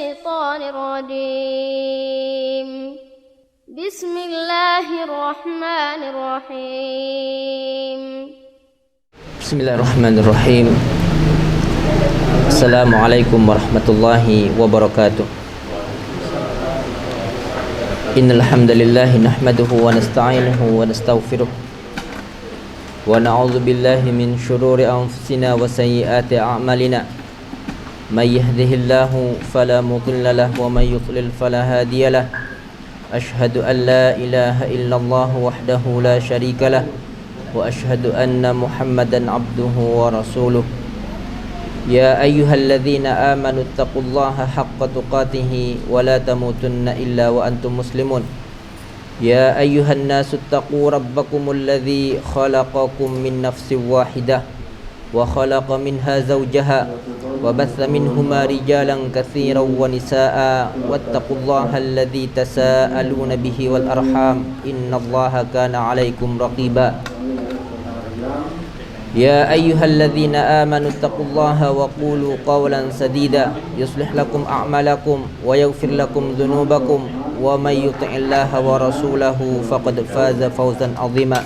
الشيطان الرجيم بسم الله الرحمن الرحيم بسم الله الرحمن الرحيم السلام عليكم ورحمة الله وبركاته إن الحمد لله نحمده ونستعينه ونستغفره ونعوذ بالله من شرور أنفسنا وسيئات أعمالنا من يهده الله فلا مضل له ومن يضلل فلا هادي له أشهد أن لا إله إلا الله وحده لا شريك له وأشهد أن محمدا عبده ورسوله يا أيها الذين آمنوا اتقوا الله حق تقاته ولا تموتن إلا وأنتم مسلمون يا أيها الناس اتقوا ربكم الذي خلقكم من نفس واحدة وخلق منها زوجها وبث منهما رجالا كثيرا ونساء واتقوا الله الذي تساءلون به والأرحام إن الله كان عليكم رقيبا يا أيها الذين آمنوا اتقوا الله وقولوا قولا سديدا يصلح لكم أعمالكم ويغفر لكم ذنوبكم ومن يطع الله ورسوله فقد فاز فوزا عظيما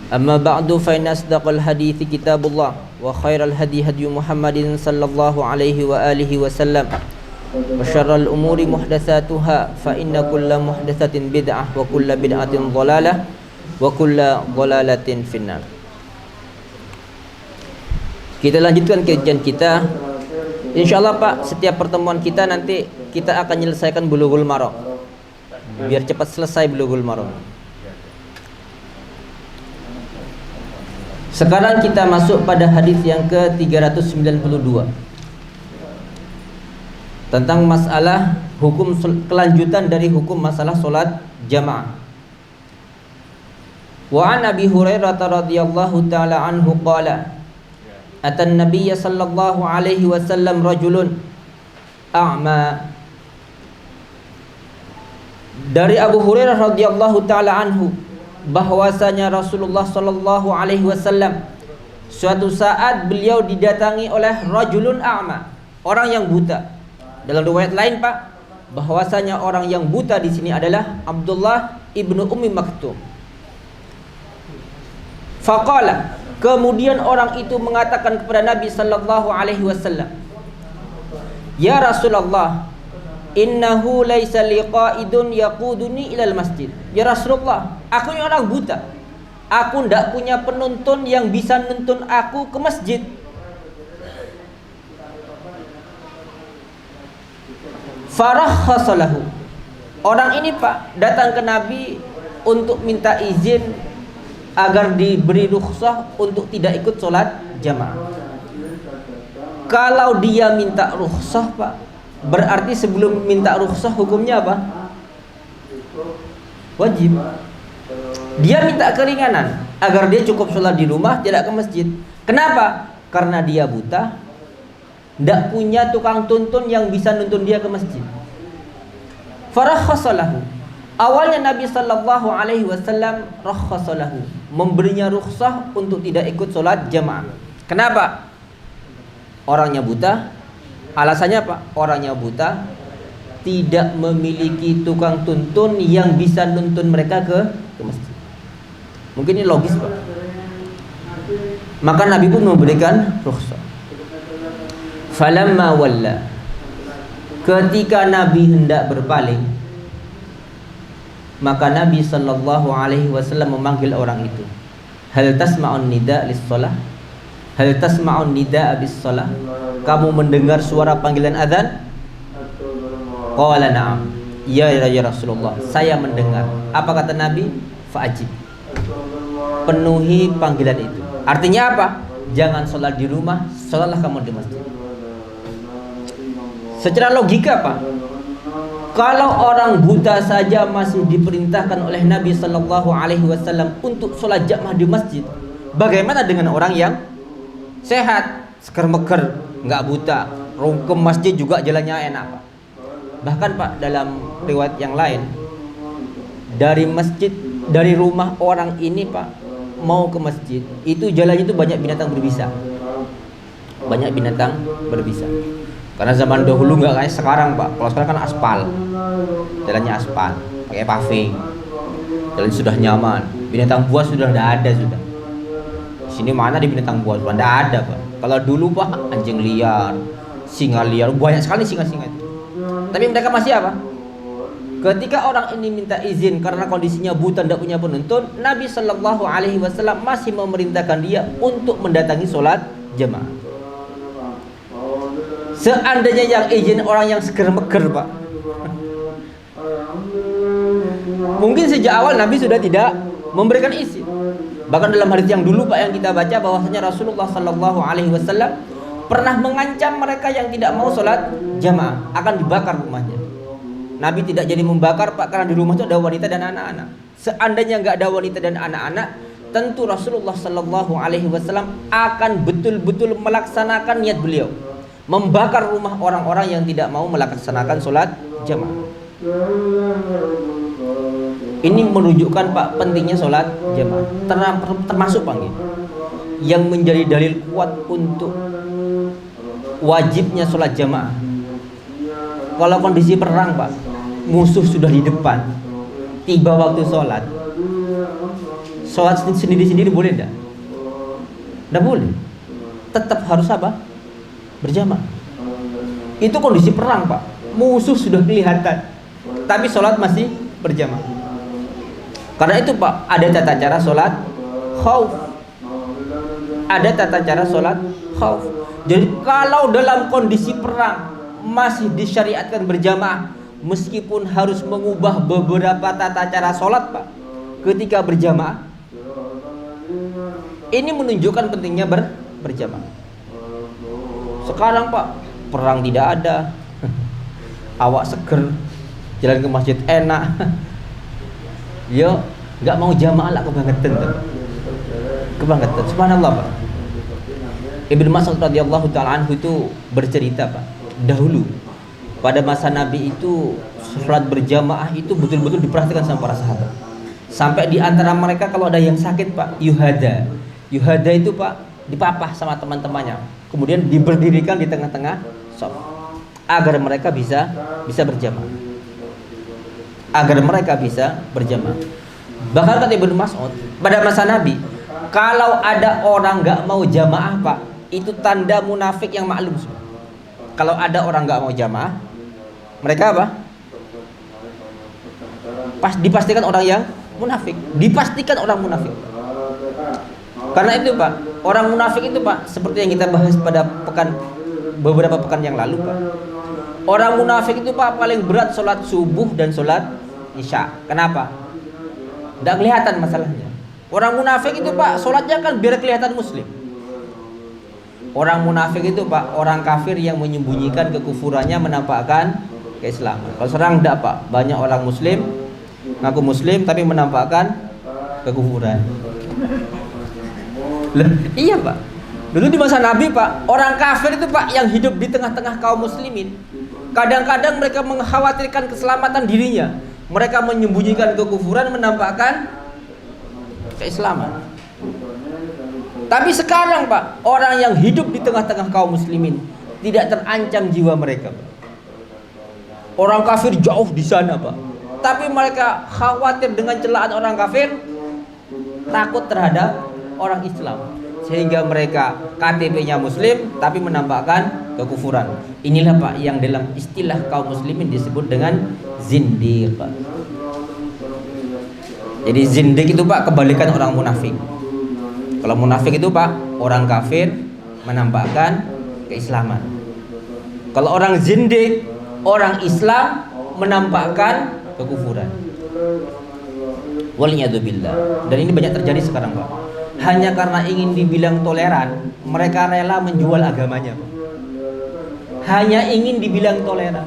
أما بعد فإن أصدق الحديث كتاب الله وخير الهدي هدي محمد صلى الله عليه وآله وسلم وشر الأمور محدثاتها فإن كل محدثة بدعة وكل بدعة ضلالة وكل ضلالة في النار. Kita lanjutkan kajian kita. InsyaAllah Pak, setiap pertemuan kita nanti kita akan menyelesaikan Bulughul Maram, biar cepat selesai Bulughul Maram. Sekarang kita masuk pada hadis yang ke-392 tentang masalah hukum, kelanjutan dari hukum masalah solat jamaah. Wa an Abi Hurairah radhiyallahu ta'ala anhu qala Atan Nabiyya sallallahu alaihi wasallam rajulun a'ma. Dari Abu Hurairah radhiyallahu taala anhu bahwasanya Rasulullah sallallahu alaihi wasallam suatu saat beliau didatangi oleh rajulun a'ma, orang yang buta. Dalam riwayat lain Pak, bahwasanya orang yang buta di sini adalah Abdullah ibnu Ummi Maktum. Faqala, kemudian orang itu mengatakan kepada Nabi sallallahu alaihi wasallam, "Ya Rasulullah, innahu laisa liqaidun yaquduni ilal masjid." Ya Rasulullah, aku ini orang buta. Aku tidak punya penuntun yang bisa nuntun aku ke masjid. Farahhasalahu. Orang ini Pak datang ke Nabi untuk minta izin agar diberi rukhsah untuk tidak ikut sholat jamaah. Kalau dia minta rukhsah Pak, berarti sebelum minta rukhsah hukumnya apa? Wajib. Dia minta keringanan agar dia cukup sholat di rumah, tidak ke masjid. Kenapa? Karena dia buta, tidak punya tukang tuntun yang bisa nuntun dia ke masjid. Farahhasalahu. Awalnya Nabi sallallahu alaihi wasallam rakhasalahu, memberinya rukhsah untuk tidak ikut sholat jamaah. Kenapa? Orangnya buta. Alasannya apa? Orangnya buta, tidak memiliki tukang tuntun yang bisa nuntun mereka ke masjid. Mungkin ini logis Pak. Maka Nabi pun memberikan rukhsah. Falamma walla, ketika Nabi hendak berpaling, maka Nabi sallallahu alaihi wasallam memanggil orang itu. Hal tasma'un nida lis-shalah? Hal tasma'un nida bis-shalah? Kamu mendengar suara panggilan azan? Qala na'am. Ya Rasulullah, saya mendengar. Apa kata Nabi? Fa'ajib. Penuhi panggilan itu. Artinya apa? Jangan sholat di rumah, sholatlah kamu di masjid. Secara logika Pak, kalau orang buta saja masih diperintahkan oleh Nabi sallallahu alaihi wasallam untuk sholat jamaah di masjid, bagaimana dengan orang yang sehat, seker-meker, nggak buta, ke masjid juga jalannya enak Pak. Bahkan Pak, dalam riwayat yang lain, dari masjid, dari rumah orang ini Pak mau ke masjid, itu jalannya itu banyak binatang berbisa. Banyak binatang berbisa. Karena zaman dahulu nggak kayak sekarang Pak. Kalau sekarang kan aspal, jalannya aspal, pakai paving, jalan sudah nyaman. Binatang buas sudah tidak ada sudah. Di sini mana di binatang buas? Sudah tidak ada Pak. Kalau dulu Pak, anjing liar, singa liar, banyak sekali singa-singa itu. Tapi mereka masih apa? Ketika orang ini minta izin karena kondisinya buta, tidak punya penuntun, Nabi Shallallahu Alaihi Wasallam masih memerintahkan dia untuk mendatangi sholat jamaah. Seandainya yang izin orang yang seger-meger Pak, mungkin sejak awal Nabi sudah tidak memberikan izin. Bahkan dalam hadis yang dulu Pak yang kita baca, bahwasanya Rasulullah Shallallahu Alaihi Wasallam pernah mengancam mereka yang tidak mau sholat jamaah akan dibakar rumahnya. Nabi tidak jadi membakar Pak, karena di rumah itu ada wanita dan anak-anak. Seandainya nggak ada wanita dan anak-anak, tentu Rasulullah Shallallahu Alaihi Wasallam akan betul-betul melaksanakan niat beliau, membakar rumah orang-orang yang tidak mau melaksanakan sholat jamaah. Ini menunjukkan Pak pentingnya sholat jamaah. Termasuk Pak yang menjadi dalil kuat untuk wajibnya sholat jamaah. Kalau kondisi perang Pak, musuh sudah di depan, tiba waktu sholat sendiri-sendiri boleh enggak? Enggak boleh. Tetap harus apa? Berjamaah. Itu kondisi perang Pak, musuh sudah kelihatan, tapi sholat masih berjamaah. Karena itu Pak, ada tata cara sholat khauf. Ada tata cara sholat khauf. Jadi kalau dalam kondisi perang masih disyariatkan berjamaah, meskipun harus mengubah beberapa tata cara sholat Pak ketika berjamaah, ini menunjukkan pentingnya berjamaah. Sekarang Pak, perang tidak ada, awak seger, jalan ke masjid enak, yo nggak mau jamaah lah, kebangetan. Subhanallah Pak. Ibnu Mas'ud radhiyallahu taala anhu itu bercerita Pak, dahulu pada masa Nabi itu sholat berjamaah itu betul-betul diperhatikan sama para sahabat. Sampai di antara mereka kalau ada yang sakit Pak, yuhada itu Pak dipapah sama teman-temannya, kemudian diberdirikan di tengah-tengah shaf agar mereka bisa berjamaah. Bahkan kata Ibnu Mas'ud, pada masa Nabi kalau ada orang nggak mau jamaah Pak, itu tanda munafik yang maklum. Kalau ada orang nggak mau jamaah, mereka apa? Dipastikan orang yang munafik. Dipastikan orang munafik. Karena itu Pak, orang munafik itu Pak, seperti yang kita bahas pada beberapa pekan yang lalu Pak. Orang munafik itu Pak paling berat sholat subuh dan sholat isya. Kenapa? Tidak kelihatan masalahnya. Orang munafik itu Pak sholatnya kan biar kelihatan muslim. Orang munafik itu Pak orang kafir yang menyembunyikan kekufurannya, menampakkan keislaman. Kalau sekarang enggak Pak, banyak orang muslim ngaku muslim tapi menampakkan kekufuran. Iya Pak. Dulu di masa Nabi Pak, orang kafir itu Pak yang hidup di tengah-tengah kaum muslimin, kadang-kadang mereka mengkhawatirkan keselamatan dirinya. Mereka menyembunyikan kekufuran, menampakkan keislaman. Tapi sekarang Pak, orang yang hidup di tengah-tengah kaum muslimin tidak terancam jiwa mereka Pak. Orang kafir jauh di sana Pak, tapi mereka khawatir dengan celaan orang kafir, takut terhadap orang Islam, sehingga mereka KTP-nya muslim tapi menampakkan kekufuran. Inilah Pak yang dalam istilah kaum muslimin disebut dengan zindiq. Jadi zindiq itu Pak kebalikan orang munafik. Kalau munafik itu Pak orang kafir menampakkan keislaman. Kalau orang zindiq, orang Islam menampakkan kekufuran. Waliyadzubillah. Dan ini banyak terjadi sekarang Pak. Hanya karena ingin dibilang toleran, mereka rela menjual agamanya Pak. Hanya ingin dibilang toleran.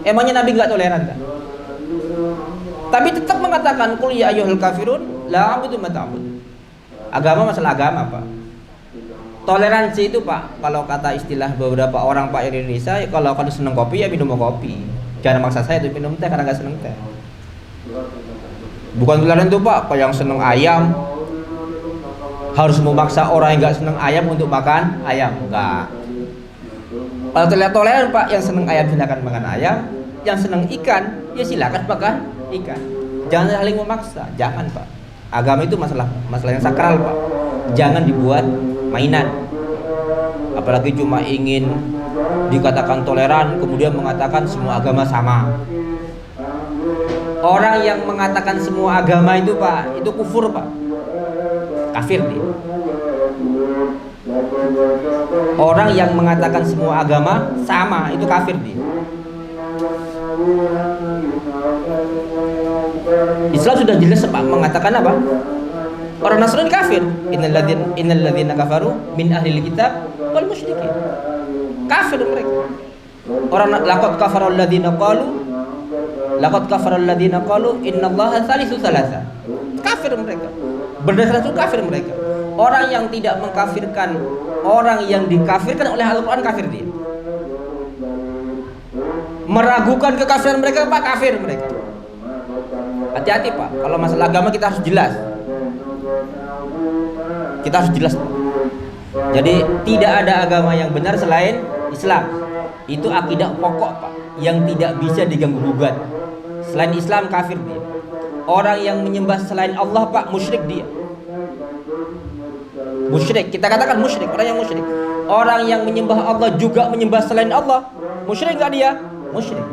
Emangnya Nabi nggak toleran kan? Tapi tetap mengatakan qul ya ayyuhal kafirun la a'budu ma ta'budun. Agama masalah agama Pak. Toleransi itu Pak, kalau kata istilah beberapa orang Pak Indonesia, kalau seneng kopi ya minum kopi. Jangan maksa saya tuh minum teh karena nggak seneng teh. Bukan toleran itu Pak, yang seneng ayam harus memaksa orang yang nggak seneng ayam untuk makan ayam. Enggak. Kalau toleran Pak, yang seneng ayam silakan makan ayam, yang seneng ikan ya silakan makan ikan. Jangan saling memaksa, jangan Pak. Agama itu masalah yang sakral Pak. Jangan dibuat mainan. Apalagi cuma ingin dikatakan toleran kemudian mengatakan semua agama sama. Orang yang mengatakan semua agama itu Pak, itu kufur Pak. Kafir dia. Orang yang mengatakan semua agama sama itu kafir dia. Islam sudah jelas Pak mengatakan apa? Orang Nasrani kafir. Innal ladzina kafaru min ahlil kitab wal musyrikin. Kafir mereka. Orang laqad kafara alladzina qalu innallaha thalithu thalatha. Kafir mereka. Berdasarkan itu kafir mereka. Orang yang tidak mengkafirkan orang yang dikafirkan oleh Al-Quran kafir dia. Meragukan kekafiran mereka Pak, kafir mereka. Hati-hati Pak, kalau masalah agama kita harus jelas. Kita harus jelas Pak. Jadi tidak ada agama yang benar selain Islam. Itu akidah pokok Pak, yang tidak bisa diganggu gugat. Selain Islam kafir dia. Orang yang menyembah selain Allah Pak, musyrik dia. Musyrik, kita katakan musyrik, orang yang musyrik. Orang yang menyembah Allah juga menyembah selain Allah, musyrik enggak dia? Musyrik.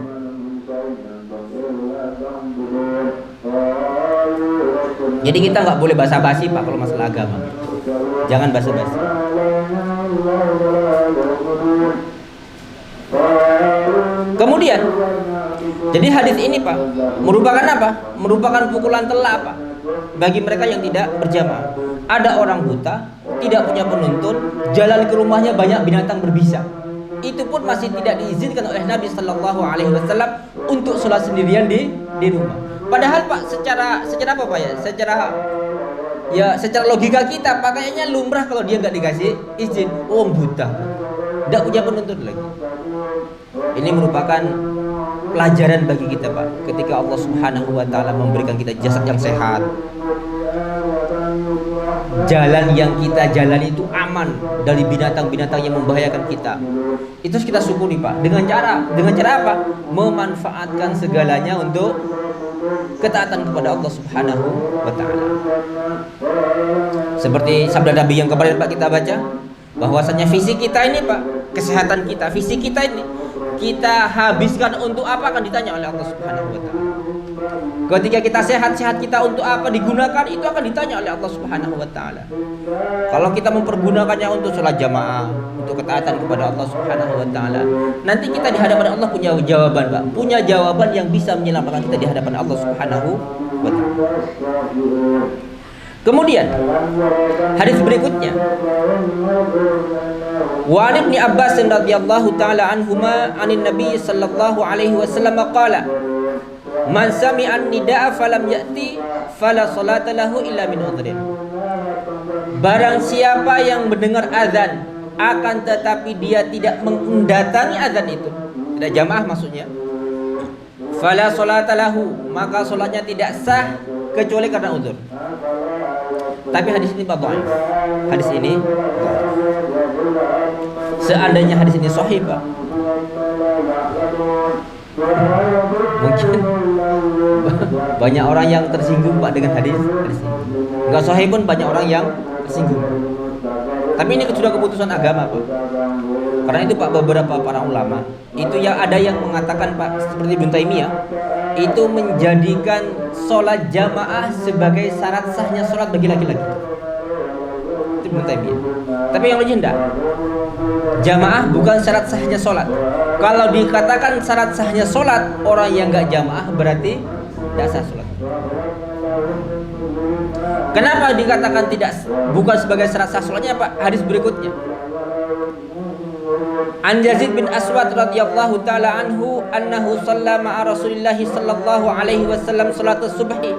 Jadi kita nggak boleh basa-basi Pak kalau masalah agama. Jangan basa-basi. Kemudian, jadi hadis ini Pak merupakan apa? Merupakan pukulan telak Pak bagi mereka yang tidak berjamaah. Ada orang buta, tidak punya penuntun, jalan ke rumahnya banyak binatang berbisa. Itu pun masih tidak diizinkan oleh Nabi Sallallahu Alaihi Wasallam untuk sholat sendirian di rumah. Padahal Pak secara apa Pak ya? Secara logika kita Pak kayaknya lumrah kalau dia nggak dikasih izin. Oh buta, tidak punya penuntun lagi. Ini merupakan pelajaran bagi kita Pak. Ketika Allah Subhanahu Wa Taala memberikan kita jasad yang sehat, jalan yang kita jalani itu aman dari binatang-binatang yang membahayakan kita. Itu kita syukuri Pak. Dengan cara apa? Memanfaatkan segalanya untuk ketaatan kepada Allah Subhanahu wa taala. Seperti sabda Nabi yang kemarin Pak kita baca, bahwasanya fisik kita ini Pak, kesehatan kita, fisik kita ini kita habiskan untuk apa akan ditanya oleh Allah Subhanahu wa taala. Ketika kita sehat kita untuk apa digunakan, itu akan ditanya oleh Allah Subhanahu wa taala. Kalau kita mempergunakannya untuk sholat jamaah, untuk ketaatan kepada Allah Subhanahu wa taala, nanti kita di hadapan Allah punya jawaban, Pak. Punya jawaban yang bisa menyelamatkan kita di hadapan Allah Subhanahu wa taala. Kemudian hadis berikutnya, wa Ibnu Abbas radhiyallahu taala anhuma anin Nabi sallallahu alaihi wasallam qala, man sami'an nida'a falam ya'ti fala salata lahu illa min udhrin. Barang siapa yang mendengar azan akan tetapi dia tidak mendatangi azan itu, tidak jamaah maksudnya, fala salata lahu, maka salatnya tidak sah kecuali karena uzur. Tapi hadis ini dhaif. Hadis ini dhaif. Seandainya hadis ini sahih, Pak, mungkin banyak orang yang tersinggung Pak dengan hadis ini. Enggak sahih pun banyak orang yang tersinggung. Tapi ini sudah keputusan agama Pak. Karena itu Pak, beberapa para ulama itu yang ada yang mengatakan Pak, seperti Ibnu Taimiyah, itu menjadikan sholat jamaah sebagai syarat sahnya sholat bagi laki-laki. Itu Ibnu Taimiyah. Tapi yang lain tidak. Jamaah bukan syarat sahnya sholat. Kalau dikatakan syarat sahnya sholat, orang yang nggak jamaah berarti tidak sah sholat. Kenapa dikatakan bukan sebagai syarat sah sholatnya Pak? Hadis berikutnya. An Yazid bin Aswad radhiyallahu taala anhu annahu shalla ma'a Rasulillah sallallahu alaihi wasallam salatus subhi.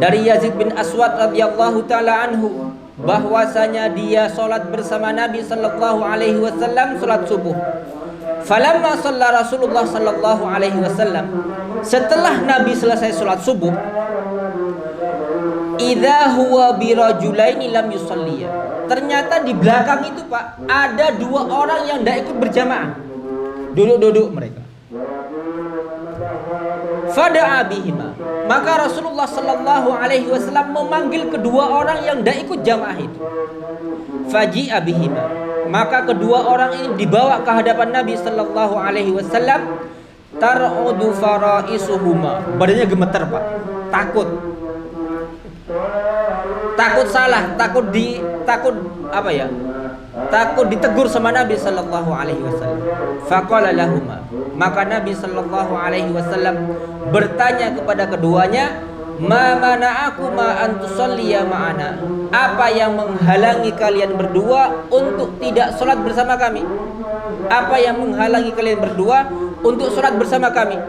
Dari Yazid bin Aswad radhiyallahu taala anhu bahwasanya dia salat bersama Nabi sallallahu alaihi wasallam salat subuh. Falamma shalla Rasulullah sallallahu alaihi wasallam, setelah Nabi selesai salat subuh, idza huwa birajulaini lam yusalliya, ternyata di belakang itu Pak ada 2 orang yang tidak ikut berjamaah, duduk-duduk mereka. Fada'a bihima, maka Rasulullah sallallahu alaihi wasallam memanggil kedua orang yang tidak ikut jamaah itu. Faji'a bihima, maka kedua orang ini dibawa ke hadapan Nabi sallallahu alaihi wasallam. Tar'udu faraisuhuma, badannya gemeter Pak, takut salah, takut apa ya? Takut ditegur sama Nabi sallallahu alaihi wasallam. Faqala lahuma, maka Nabi sallallahu alaihi wasallam bertanya kepada keduanya, ma mana'aku ma an tusalliya ma'ana, apa yang menghalangi kalian berdua untuk tidak salat bersama kami? Apa yang menghalangi kalian berdua untuk salat bersama kami?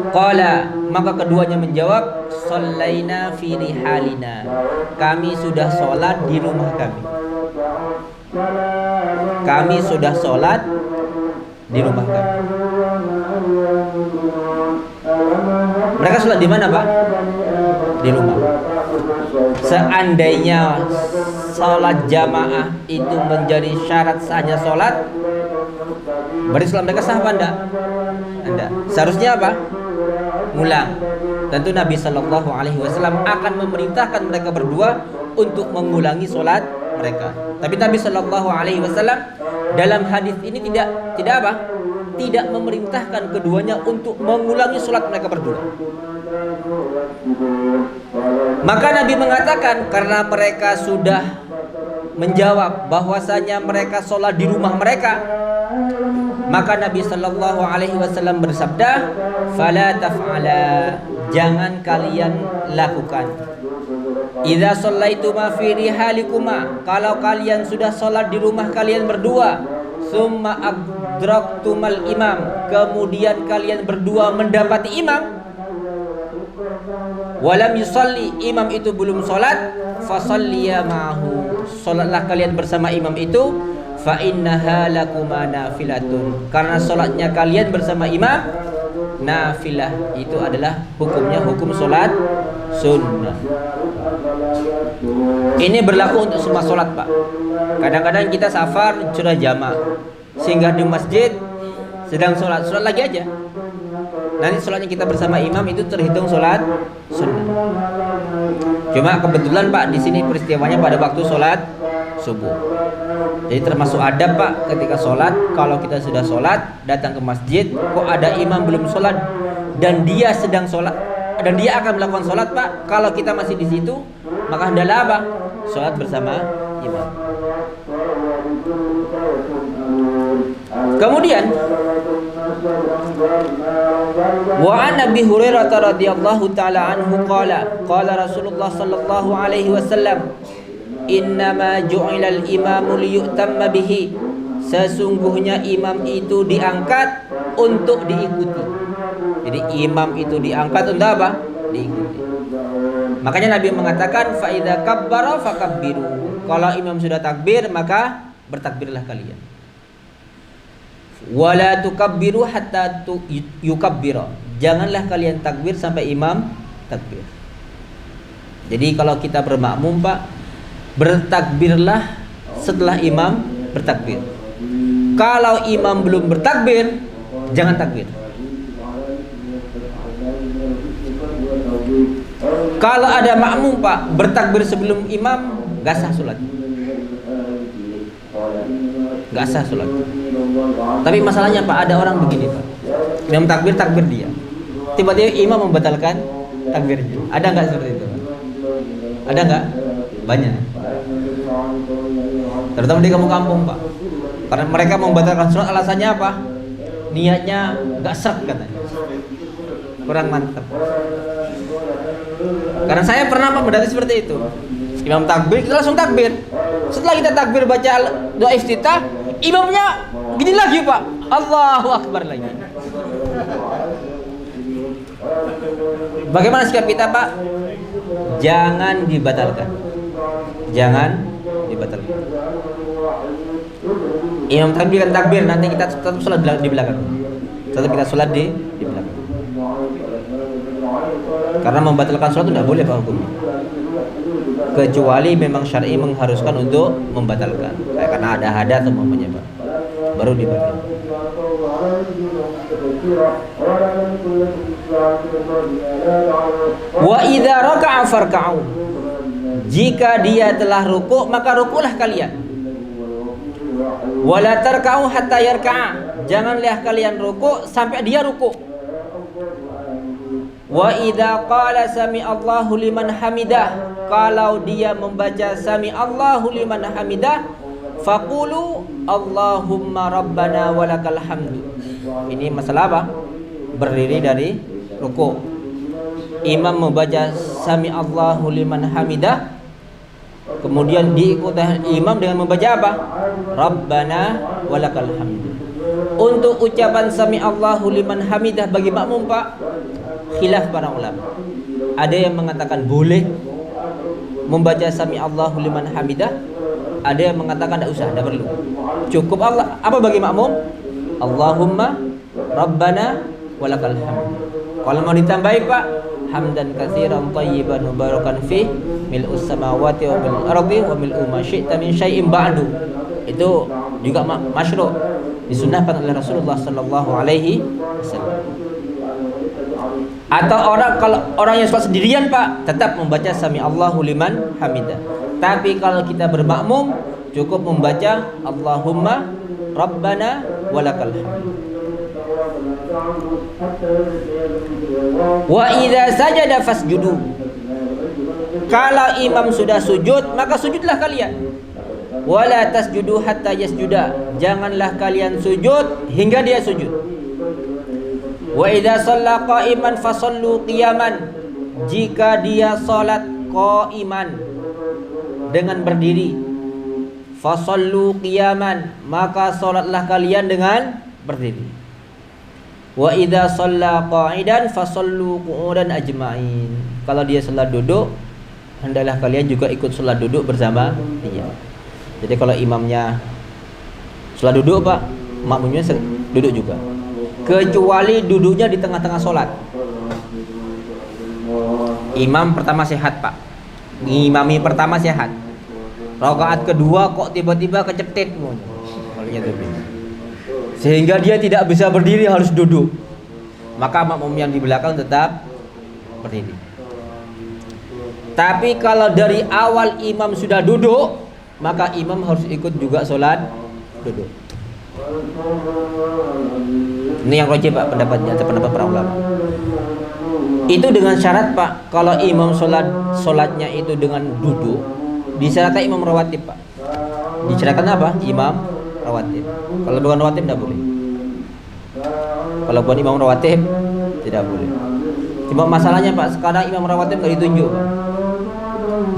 Qala, maka keduanya menjawab, shallaina fi rihalina, kami sudah salat di rumah kami. Kami sudah salat di rumah kami. Mereka salat di mana, Pak? Di rumah. Seandainya salat jamaah itu menjadi syarat sahnya salat, berarti salat mereka sah apa enggak? Enggak. Seharusnya apa? Ngulang. Tentu Nabi sallallahu alaihi wasallam akan memerintahkan mereka berdua untuk mengulangi salat mereka. Tapi Nabi sallallahu alaihi wasallam dalam hadis ini tidak apa? Tidak memerintahkan keduanya untuk mengulangi salat mereka berdua. Maka Nabi mengatakan karena mereka sudah menjawab bahwasanya mereka salat di rumah mereka, maka Nabi sallallahu alaihi wasallam bersabda, "Fala taf'ala, jangan kalian lakukan. Idza shallaituma fi rihalikuma, kalau kalian sudah salat di rumah kalian berdua, summa adraktumal imam, kemudian kalian berdua mendapati imam, walam yusalli, imam itu belum salat, fasalliya ma'ahu, salatlah kalian bersama imam itu, fa innaha lakuma nafilatun, karena salatnya kalian bersama imam nafilah, itu adalah hukumnya hukum salat sunnah. Ini berlaku untuk semua salat, Pak. Kadang-kadang kita safar sudah jamaah, sehingga di masjid sedang salat lagi aja. Nanti salatnya kita bersama imam itu terhitung salat sunnah. Cuma kebetulan Pak di sini peristiwanya pada waktu salat subuh. Jadi termasuk adab Pak ketika salat, kalau kita sudah salat datang ke masjid, kok ada imam belum salat dan dia sedang salat dan dia akan melakukan salat Pak, kalau kita masih di situ, maka hendaklah apa? Salat bersama imam. Kemudian wa an Abi Hurairah radhiyallahu taala anhu qala Rasulullah sallallahu alaihi wasallam, innama ju'ilal imamu liyutamma bihi, sesungguhnya imam itu diangkat untuk diikuti. Jadi imam itu diangkat untuk apa? Diikuti. Makanya Nabi mengatakan fa idza kabbara fakabbiru, kalau imam sudah takbir maka bertakbirlah kalian. Wala tukabbiru hatta yukabbira, janganlah kalian takbir sampai imam takbir. Jadi kalau kita bermakmum Pak, bertakbirlah setelah imam bertakbir. Kalau imam belum bertakbir, jangan takbir. Kalau ada makmum Pak bertakbir sebelum imam, gak sah sholat, gak sah sholat. Tapi masalahnya Pak, ada orang begini Pak, imam takbir dia, tiba-tiba imam membatalkan takbirnya. Ada nggak seperti itu? Ada nggak? Banyak. Terutama di kampung-kampung Pak, karena mereka membatalkan sholat alasannya apa? Niatnya nggak seret katanya, kurang mantap. Karena saya pernah Pak mendapati seperti itu. Imam takbir, kita langsung takbir. Setelah kita takbir baca doa iftitah, imamnya gini lagi Pak, Allahu Akbar lagi. Bagaimana sikap kita Pak? Jangan dibatalkan. Jangan dibatalkan. Imam takbir kan takbir, nanti kita tetap sholat di belakang. Tetap kita sholat di belakang. Karena membatalkan sholat itu tidak boleh Pak hukumnya. kecuali memang syar'i mengharuskan untuk membatalkan, kayak karena ada hadas umpamanya Pak, baru dibatalkan. Wa idza raka'a farka'u, jika dia telah rukuk maka rukuklah kalian. Wala tarka'u hatta yarka'a, janganlah kalian rukuk sampai dia rukuk. Wa idza qala sami Allahu liman hamidah, kalau dia membaca sami Allahu liman hamidah, faqulu Allahumma rabbana walakal hamdu. Ini masalah apa? Berdiri dari rukuk. Imam membaca sami Allahu liman hamidah, kemudian diikuti imam dengan membaca apa? Rabbana walakal hamdu. Untuk ucapan sami Allahu liman hamidah bagi makmum Pak, khilaf para ulama. Ada yang mengatakan boleh membaca sami Allahu liman hamidah, ada yang mengatakan tidak usah, tidak perlu. Cukup Allah apa bagi makmum? Allahumma rabbana walakal hamd. Kalau mau ditambahi Pak, hamdan katsiran thayyiban mubarakan fi mil'us samawati wa mil'ul ardi wa mil'u ma syi'ta min syai'in ba'du. Itu juga masyru', disunnahkan oleh Rasulullah sallallahu alaihi wasallam. Atau kalau orang yang sholat sendirian Pak, tetap membaca sami Allahu liman hamidah. Tapi kalau kita bermakmum, cukup membaca Allahumma rabbana walakal hamd. Wa idza sajada fasjudu, kalau imam sudah sujud maka sujudlah kalian. Wala tasjudu hatta yasjuda, janganlah kalian sujud hingga dia sujud. Wa idza shalla qa'iman fasallu qiyaman, jika dia salat qa'iman dengan berdiri, fasallu qiyaman, maka salatlah kalian dengan berdiri. Wa idza shalla qa'idan fasallu qu'udan ajma'in, kalau dia salat duduk, hendaklah kalian juga ikut salat duduk bersama dia. Jadi kalau imamnya salat duduk Pak, makmumnya duduk juga, kecuali duduknya di tengah-tengah sholat. Imam pertama sehat Pak, ngimami pertama sehat, rakaat kedua kok tiba-tiba kecetit sehingga dia tidak bisa berdiri, harus duduk, maka makmum yang di belakang tetap berdiri. Tapi kalau dari awal imam sudah duduk, maka imam harus ikut juga sholat duduk. Ini yang rajih Pak, pendapatnya atau pendapat para ulama. Itu dengan syarat Pak, kalau imam sholatnya itu dengan duduk, disyaratkan imam rawatib Pak. Disyaratkan apa? Imam rawatib. Kalau bukan rawatib tidak boleh. Kalau bukan imam rawatib tidak boleh. Cuma masalahnya Pak, sekarang imam rawatib nggak ditunjuk,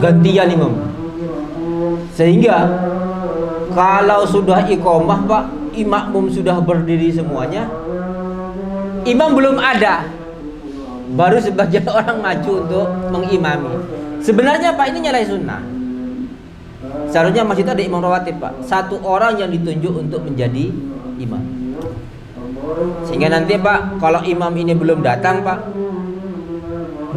gantian imam. Sehingga kalau sudah iqamah Pak, makmum sudah berdiri semuanya, imam belum ada, baru sebagian orang maju untuk mengimami. Sebenarnya Pak, ini nyalahi sunnah. Seharusnya masjid ada imam rawatib Pak, satu orang yang ditunjuk untuk menjadi imam. Sehingga nanti Pak, kalau imam ini belum datang Pak,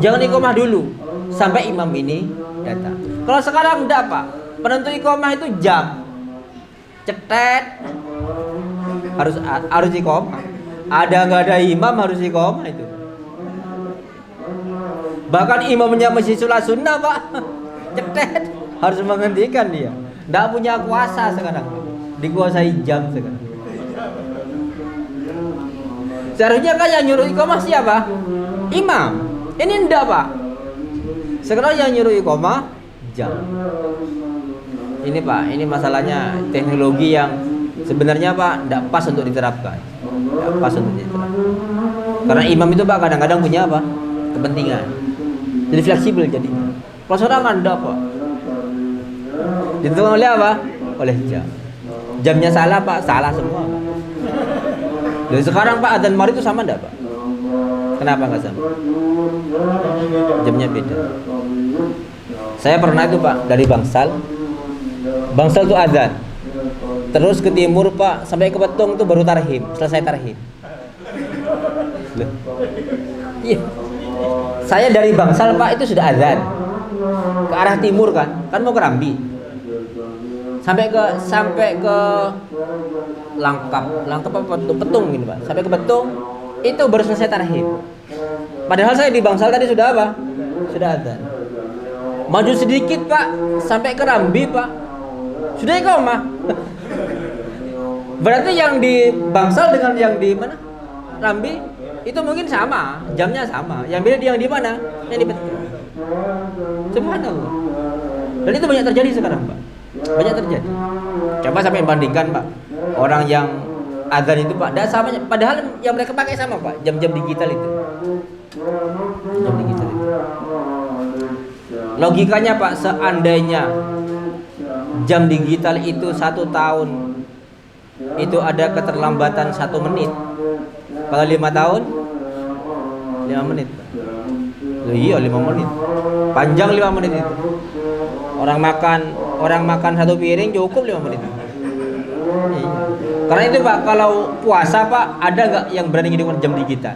jangan iqamah dulu sampai imam ini datang. Kalau sekarang enggak Pak, penentu iqamah itu jam, cetet, harus iqamah. Ada nggak ada imam harus iqamah itu. Bahkan imamnya masih sholat sunnah Pak, cetet, harus menghentikan dia. Nggak punya kuasa sekarang, dikuasai jam sekarang. Seharusnya kan yang nyuruh iqamah siapa? Imam. Ini enggak Pak, sekarang yang nyuruh iqamah jam. Ini Pak, ini masalahnya teknologi yang sebenarnya Pak tidak pas untuk diterapkan. Tidak pas untuk diterapkan. Karena imam itu Pak kadang-kadang punya apa? Kepentingan. Jadi fleksibel jadinya. Kalau seorang enggak Pak, ditentukan oleh apa? Oleh jam. Jamnya salah Pak, salah semua Pak. Dan sekarang Pak adzan maghrib itu sama enggak Pak? Kenapa enggak sama? Jamnya beda. Saya pernah itu Pak, dari Bangsal itu azan, terus ke timur Pak, sampai ke Betung itu baru tarhim, selesai tarhim. Iya. Saya dari Bangsal Pak itu sudah azan, ke arah timur kan mau ke Rambi. Sampai ke Langkap apa Petung gitu Pak. Sampai ke Petung itu baru selesai tarhib. Padahal saya di Bangsal tadi sudah apa? Sudah adzan. Maju sedikit Pak, sampai ke Rambi Pak. Sudah iqamah. Berarti yang di Bangsal dengan yang di mana? Rambi itu mungkin sama, jamnya sama. Yang beda yang di mana? Yang di Petung. Subhanallah. Dan itu banyak terjadi sekarang Pak. Banyak terjadi. Coba sampai bandingkan Pak. Orang yang adzan itu Pak, tidak sama. Padahal yang mereka pakai sama Pak. Jam-jam digital itu. Jam digital itu. Logikanya Pak, seandainya jam digital itu 1 tahun itu ada keterlambatan 1 menit. Kalau 5 tahun 5 menit. Iya 5 menit. Panjang 5 menit itu. Orang makan 1 piring cukup 5 menit. Iya. Karena itu Pak, kalau puasa Pak, ada nggak yang berani ngidupin jam digital?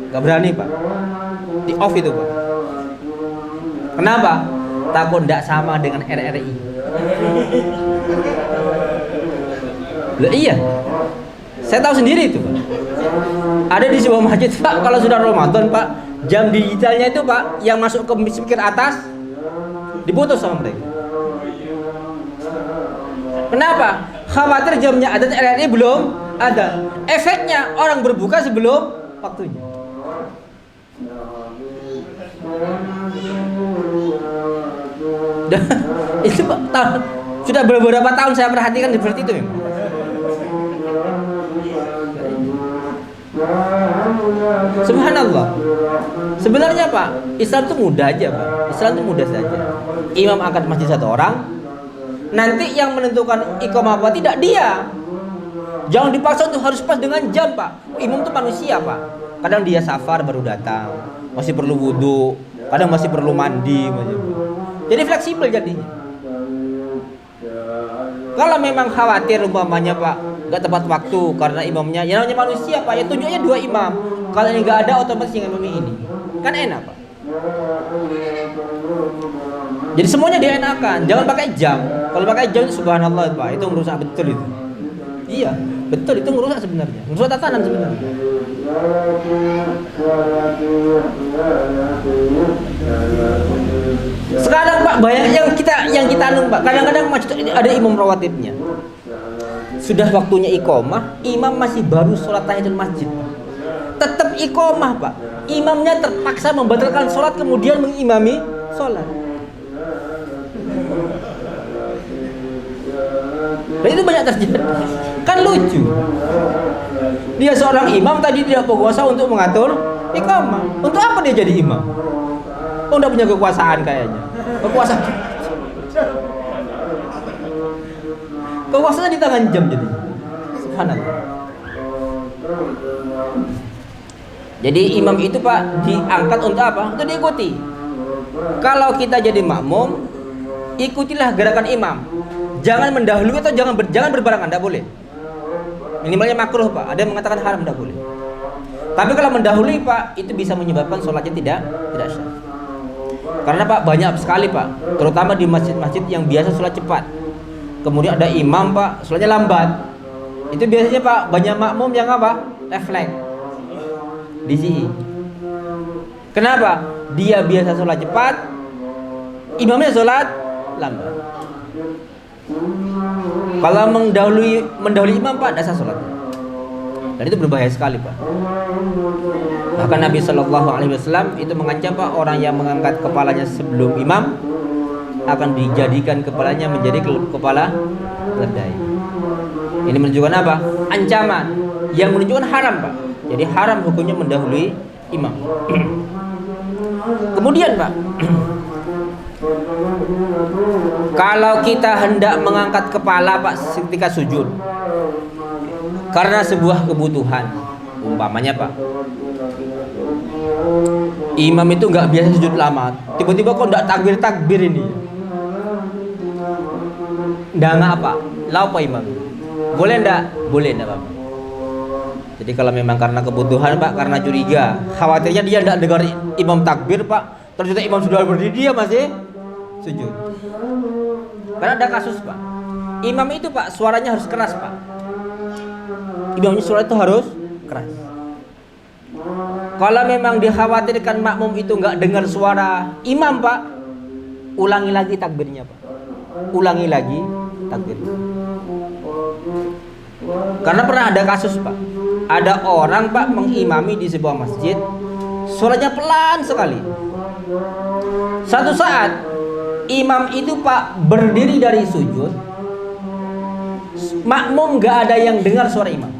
Nggak berani Pak. Di off itu Pak. Kenapa? Takut nggak sama dengan RRI. Lah iya. Saya tahu sendiri itu Pak. Ada di sebuah masjid Pak, kalau sudah Ramadan Pak, jam digitalnya itu Pak, yang masuk ke speaker atas diputus sama mereka. Kenapa? Khawatir jamnya ada RRI belum ada. Efeknya orang berbuka sebelum waktunya. Itu Pak, sudah beberapa tahun saya perhatikan seperti itu. Subhanallah. Sebenarnya Pak, Islam itu mudah aja Pak. Islam itu mudah saja. Imam angkat masjid 1 orang, nanti yang menentukan iqamah apa tidak dia. Jangan dipaksa untuk harus pas dengan jam Pak. Imam itu manusia Pak. Kadang dia safar baru datang, masih perlu wudu, kadang masih perlu mandi. Jadi fleksibel jadinya. Kalau memang khawatir umpamanya Pak, nggak tepat waktu karena imamnya, ya namanya manusia Pak, ya tunjuknya 2 imam. Kalau ini nggak ada, otomatis yang imam ini. Kan enak Pak. Jadi semuanya dienakan, jangan pakai jam. Kalau pakai jam subhanallah Pak, itu merusak betul itu. Iya, betul itu merusak sebenarnya. Merusak tatanan sebenarnya. Sekarang Pak, banyak yang kita anu Pak. Kadang-kadang masjid ada imam rawatibnya. Sudah waktunya iqamah, imam masih baru sholat tahiyatul masjid. Tetap iqamah Pak. Imamnya terpaksa membatalkan sholat kemudian mengimami sholat. Dan itu banyak terjadi. Kan lucu. Dia seorang imam tadi tidak berkuasa untuk mengatur iqamah. Untuk apa dia jadi imam? Oh, enggak punya kekuasaan kayaknya. Kekuasaan di tangan jam jadi. Subhanallah. Jadi imam itu Pak diangkat untuk apa? Untuk diikuti. Kalau kita jadi makmum, ikutilah gerakan imam. Jangan mendahului atau jangan berbarengan, tidak boleh. Minimalnya makruh Pak. Ada yang mengatakan haram, tidak boleh. Tapi kalau mendahului Pak, itu bisa menyebabkan sholatnya tidak sah. Karena Pak banyak sekali Pak, terutama di masjid-masjid yang biasa sholat cepat. Kemudian ada imam Pak, sholatnya lambat. Itu biasanya Pak banyak makmum yang apa? Refleks. Di sini. Kenapa? Dia biasa sholat cepat, imamnya sholat lambat. Kalau mendahului imam Pak, tidak sah sholatnya. Dan itu berbahaya sekali Pak. Bahkan Nabi SAW itu mengancam Pak, orang yang mengangkat kepalanya sebelum imam akan dijadikan kepalanya menjadi kepala keledai. Ini menunjukkan apa? Ancaman yang menunjukkan haram Pak. Jadi haram hukumnya mendahului imam. Kemudian Pak, kalau kita hendak mengangkat kepala Pak ketika sujud karena sebuah kebutuhan, umpamanya Pak, imam itu nggak biasa sujud lama, tiba-tiba kok nggak takbir ini, nggak apa, apa imam, boleh ndak Pak. Jadi kalau memang karena kebutuhan Pak, karena curiga, khawatirnya dia ndak dengar imam takbir Pak, Ternyata imam sudah berdiri, dia masih sujud. Karena ada kasus Pak, imam itu Pak suaranya harus keras Pak. Imamnya suara itu harus keras. Kalau memang dikhawatirkan makmum itu nggak dengar suara imam Pak, ulangi lagi takbirnya Pak. Ulangi lagi takbir. Karena pernah ada kasus Pak, ada orang Pak mengimami di sebuah masjid, suaranya pelan sekali. Satu saat imam itu Pak berdiri dari sujud, makmum nggak ada yang dengar suara imam.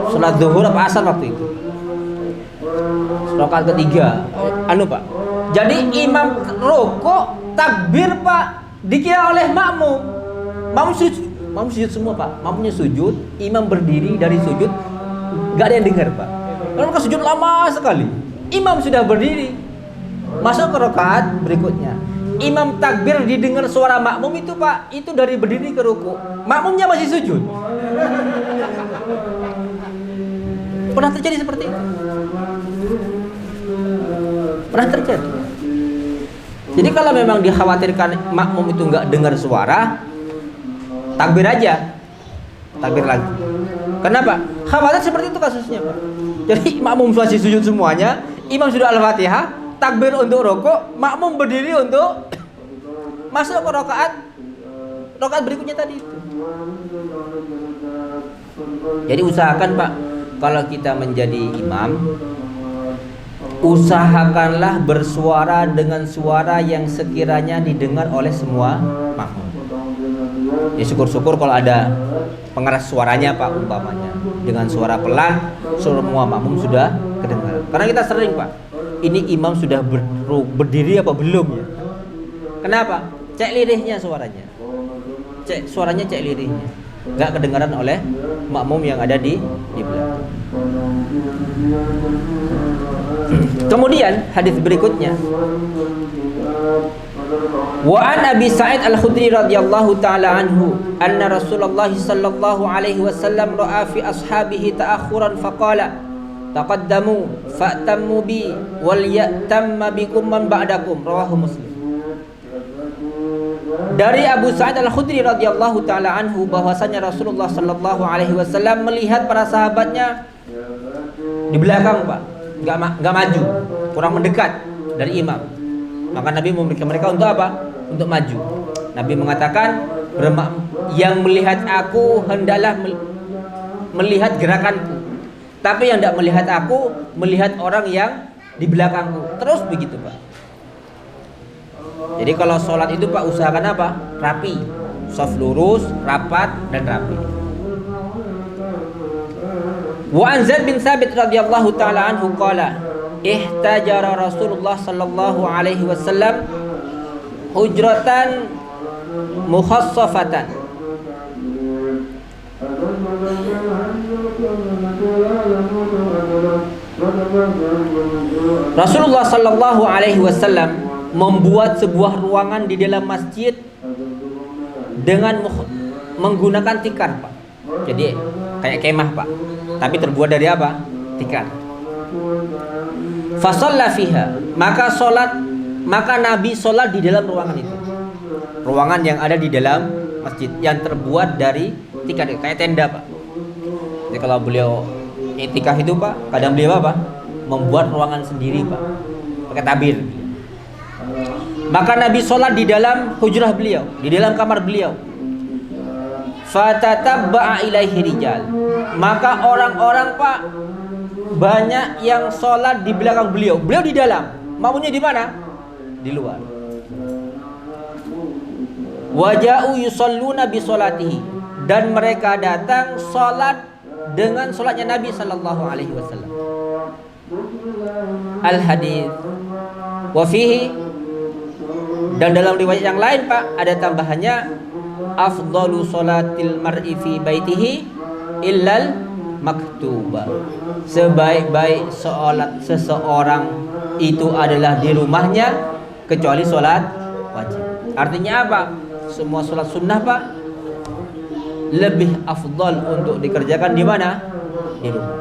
Salat zuhur apa asar waktu itu? Rakaat ketiga. Pak. Jadi imam rukuk, takbir Pak, dikira oleh makmum. Makmum sujud semua Pak. Makmumnya sujud, imam berdiri dari sujud, nggak ada yang dengar Pak. Lalu mereka sujud lama sekali. Imam sudah berdiri, masuk ke rakaat berikutnya. Imam takbir didengar suara makmum itu Pak, itu dari berdiri ke rukuk. Makmumnya masih sujud. Pernah terjadi seperti itu? Pernah terjadi. Jadi kalau memang dikhawatirkan makmum itu nggak dengar suara, takbir aja, takbir lagi. Kenapa? Khawatir seperti itu kasusnya Pak. Jadi makmum masih sujud semuanya, imam sudah al-fatihah, takbir untuk rukuk, makmum berdiri untuk masuk ke rakaat berikutnya tadi itu. Jadi usahakan Pak, kalau kita menjadi imam, usahakanlah bersuara dengan suara yang sekiranya didengar oleh semua makmum. Ya syukur-syukur kalau ada pengeras suaranya Pak, umpamanya dengan suara pelan, semua makmum sudah kedengaran. Karena kita sering Pak, ini imam sudah berdiri apa belum ya? Kenapa? Cek lirihnya suaranya. Cek lirihnya. Gak kedengaran oleh makmum yang ada di belakang. Kemudian hadis berikutnya, wa an Abi Sa'id Al-Khudri radhiyallahu taala anhu anna Rasulullah sallallahu alaihi wasallam ra'a fi ashabihi ta'akhuran faqala taqaddamu fa'tammu bi wal ya'tamma bikum man ba'dakum, rawahu Muslim. Dari Abu Sa'id Al-Khudri radhiyallahu taala anhu bahwasanya Rasulullah sallallahu alaihi wasallam melihat para sahabatnya di belakang Pak, enggak maju, kurang mendekat dari imam. Maka Nabi memberikan mereka untuk apa? Untuk maju. Nabi mengatakan, yang melihat aku hendaklah melihat gerakanku. Tapi yang tidak melihat aku, melihat orang yang di belakangku. Terus begitu Pak. Jadi kalau sholat itu Pak usahakan apa? Rapi, shaf lurus, rapat dan rapi. Wa an Zaid bin Thabit radhiyallahu taala anhu qala ihtajara Rasulullah sallallahu alaihi wasallam hujratan mukhassafatan. Rasulullah sallallahu alaihi wasallam membuat sebuah ruangan di dalam masjid dengan menggunakan tikar Pak. Jadi kayak kemah Pak, tapi terbuat dari apa? Tikar. Fasalla fiha, maka Nabi sholat di dalam ruangan itu. Ruangan yang ada di dalam masjid yang terbuat dari tikar, kayak tenda Pak. Jadi kalau beliau iktikaf itu Pak, kadang beliau apa? Membuat ruangan sendiri Pak, pakai tabir. Maka Nabi sholat di dalam hujrah beliau, di dalam kamar beliau. Fatatabba'a ilaihi rijal, maka orang-orang Pak banyak yang sholat di belakang beliau. Beliau di dalam, makmumnya di mana? Di luar. Waja'u yusalluna bi sholatihi, dan mereka datang sholat dengan sholatnya Nabi sallallahu alaihi wasallam. Al hadis wa fihi, dan dalam riwayat yang lain Pak ada tambahannya, afdalu sholatil mar'i fi baitihi illal maktuba, sebaik-baik sholat seseorang itu adalah di rumahnya kecuali sholat wajib. Artinya apa? Semua sholat sunnah Pak lebih afdal untuk dikerjakan di mana? Di rumah.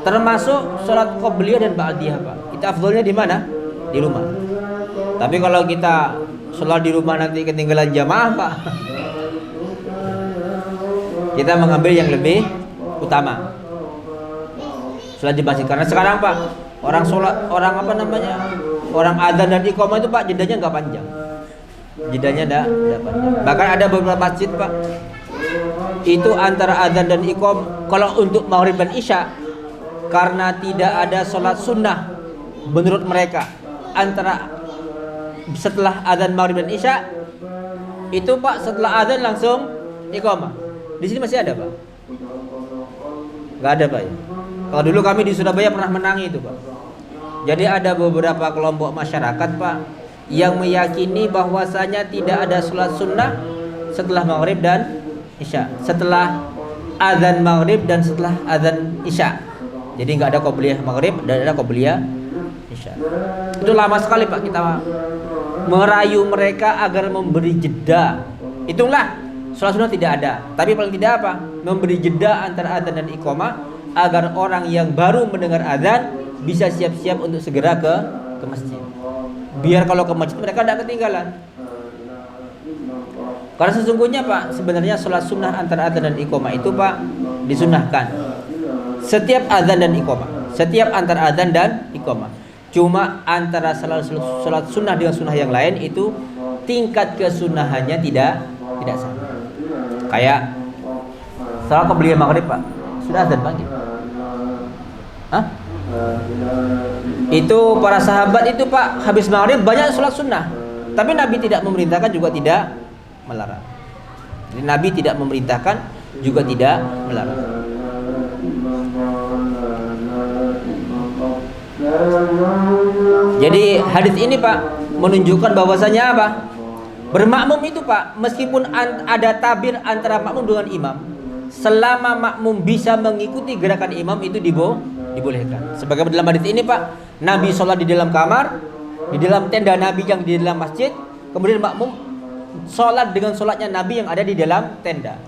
termasuk sholat qobliyah dan ba'diyah Pak. Kita afdolnya di mana? Di rumah. Tapi kalau kita sholat di rumah nanti ketinggalan jamaah Pak, kita mengambil yang lebih utama, sholat di masjid. Karena sekarang Pak, orang sholat, orang adzan dan iqamah itu Pak, jedanya nggak panjang. Jedanya nggak panjang. Bahkan ada beberapa masjid Pak, itu antara adzan dan iqam, kalau untuk maghrib dan isya, karena tidak ada sholat sunnah menurut mereka antara setelah adzan maghrib dan isya, itu Pak setelah adzan langsung iqamah. Di sini masih ada Pak? Nggak ada Pak ya? Kalau dulu kami di Surabaya pernah menangi itu Pak. Jadi ada beberapa kelompok masyarakat Pak yang meyakini bahwasanya tidak ada sholat sunnah setelah maghrib dan isya, setelah adzan maghrib dan setelah adzan isya. Jadi nggak ada qobliyah maghrib dan ada qobliyah isya. Itu lama sekali Pak kita merayu mereka agar memberi jeda. Itulah sholat sunnah tidak ada, tapi paling tidak apa? Memberi jeda antara adzan dan iqamah agar orang yang baru mendengar adzan bisa siap-siap untuk segera ke masjid. Biar kalau ke masjid mereka tidak ketinggalan. Karena sesungguhnya Pak, sebenarnya sholat sunnah antara adzan dan iqamah itu Pak disunahkan setiap adzan dan iqamah, setiap antara adzan dan iqamah. Cuma antara sholat sunnah dengan sunnah yang lain itu tingkat kesunahannya tidak sama. Kayak sholat qobliyah maghrib Pak, sudah adzan pagi. Hah? Itu para sahabat itu Pak habis maghrib banyak sholat sunnah, tapi Nabi tidak memerintahkan juga tidak melarang. Jadi Nabi tidak memerintahkan juga tidak melarang. Jadi hadis ini Pak menunjukkan bahwasanya apa? Bermakmum itu Pak, meskipun ada tabir antara makmum dengan imam, selama makmum bisa mengikuti gerakan imam itu dibolehkan. Sebagai dalam hadis ini Pak, Nabi sholat di dalam kamar, di dalam tenda Nabi yang di dalam masjid, kemudian makmum sholat dengan sholatnya Nabi yang ada di dalam tenda.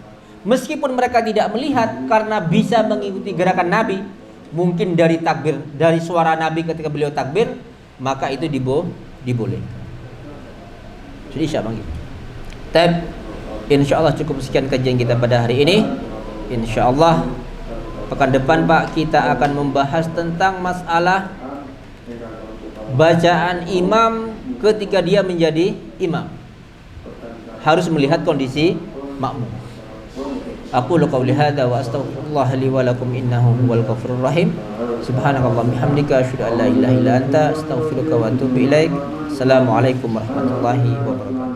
Meskipun mereka tidak melihat, karena bisa mengikuti gerakan Nabi, mungkin dari takbir, dari suara Nabi ketika beliau takbir, maka itu dibolehkan. Jadi insya Allah. Insya Allah cukup sekian kajian kita pada hari ini. Insya Allah pekan depan Pak kita akan membahas tentang masalah bacaan imam ketika dia menjadi imam. Harus melihat kondisi makmum. Aqulu qouli hadza wa astaghfirullah li wa lakum innahu huwal ghafurur rahim. Subhanakallahumma bihamdika asyhadu an la ilaha illa anta astaghfiruka wa atubu ilaik. Assalamualaikum warahmatullahi wabarakatuh.